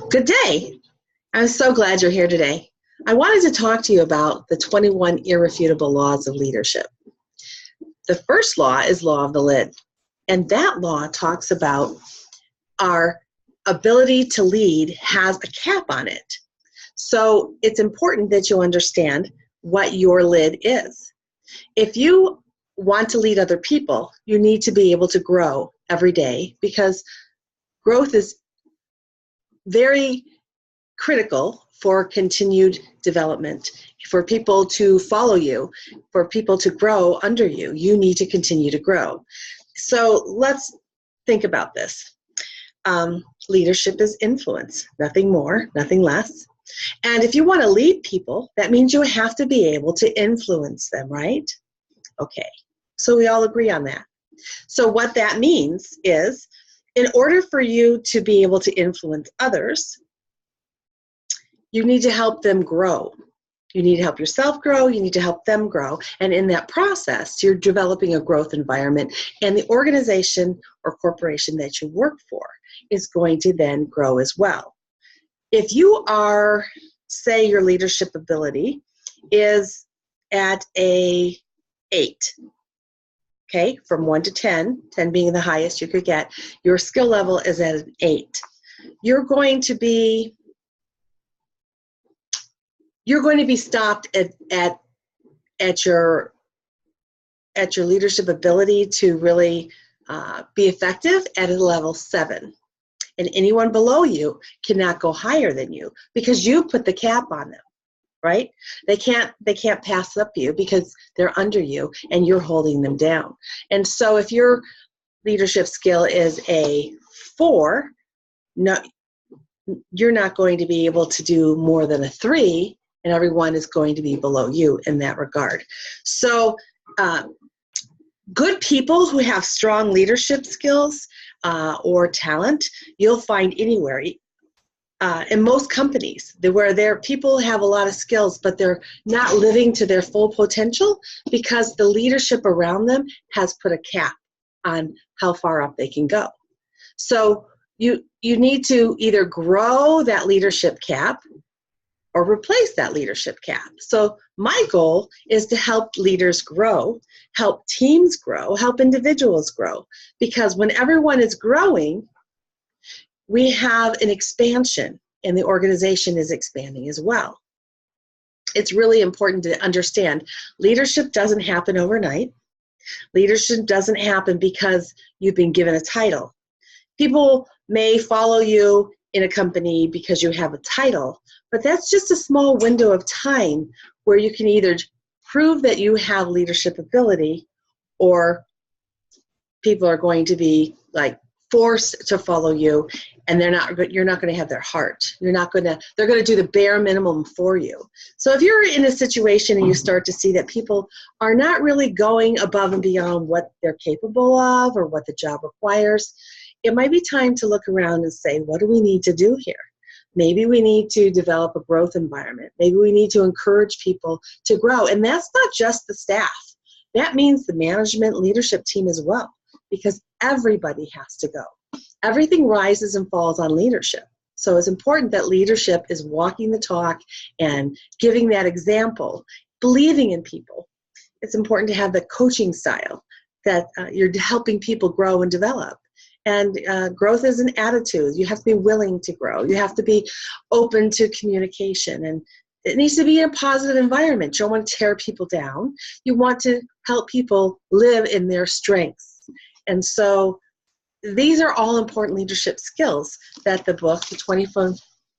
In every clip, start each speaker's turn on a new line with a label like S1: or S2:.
S1: Good day. I'm so glad you're here today. I wanted to talk to you about the 21 irrefutable laws of leadership. The first law is law of the lid, and that law talks about our ability to lead has a cap on it. So it's important that you understand what your lid is. If you want to lead other people, you need to be able to grow every day, because growth is very critical for continued development. For people to follow you, for people to grow under you, you need to continue to grow. So let's think about this. Leadership is influence, nothing more, nothing less. And if you want to lead people, that means you have to be able to influence them, right? Okay, so we all agree on that. So what that means is, in order for you to be able to influence others, you need to help them grow. You need to help yourself grow, you need to help them grow, and in that process, you're developing a growth environment, and the organization or corporation that you work for is going to then grow as well. If you are, say your leadership ability is at a 8, okay, from 1 to 10, 10 being the highest you could get, your skill level is at an 8. You're going to be stopped at your leadership ability to really be effective at a level 7. And anyone below you cannot go higher than you, because you put the cap on them, right? They can't pass up you because they're under you and you're holding them down. And so if your leadership skill is a 4, no, you're not going to be able to do more than a 3, and everyone is going to be below you in that regard. So good people who have strong leadership skills or talent, you'll find anywhere. In most companies, where their people have a lot of skills, but they're not living to their full potential because the leadership around them has put a cap on how far up they can go. So you need to either grow that leadership cap or replace that leadership cap. So my goal is to help leaders grow, help teams grow, help individuals grow, because when everyone is growing, we have an expansion and the organization is expanding as well. It's really important to understand leadership doesn't happen overnight. Leadership doesn't happen because you've been given a title. People may follow you in a company because you have a title, but that's just a small window of time where you can either prove that you have leadership ability, or people are going to be like forced to follow you, and you're not going to have their heart. They're going to do the bare minimum for you. So if you're in a situation and you start to see that people are not really going above and beyond what they're capable of or what the job requires, it might be time to look around and say, what do we need to do here? Maybe we need to develop a growth environment. Maybe we need to encourage people to grow. And that's not just the staff. That means the management leadership team as well, because everybody has to go. Everything rises and falls on leadership. So it's important that leadership is walking the talk and giving that example, believing in people. It's important to have the coaching style that you're helping people grow and develop. And growth is an attitude. You have to be willing to grow. You have to be open to communication. And it needs to be in a positive environment. You don't want to tear people down. You want to help people live in their strengths. And so these are all important leadership skills that the book, the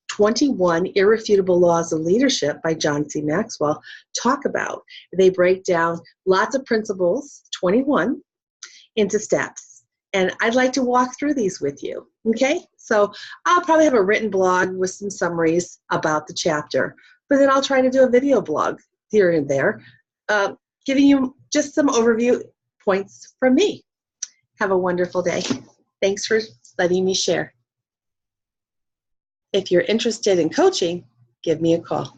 S1: 21 Irrefutable Laws of Leadership by John C. Maxwell, talk about. They break down lots of principles, 21, into steps. And I'd like to walk through these with you, okay? So I'll probably have a written blog with some summaries about the chapter, but then I'll try to do a video blog here and there, giving you just some overview points from me. Have a wonderful day. Thanks for letting me share. If you're interested in coaching, give me a call.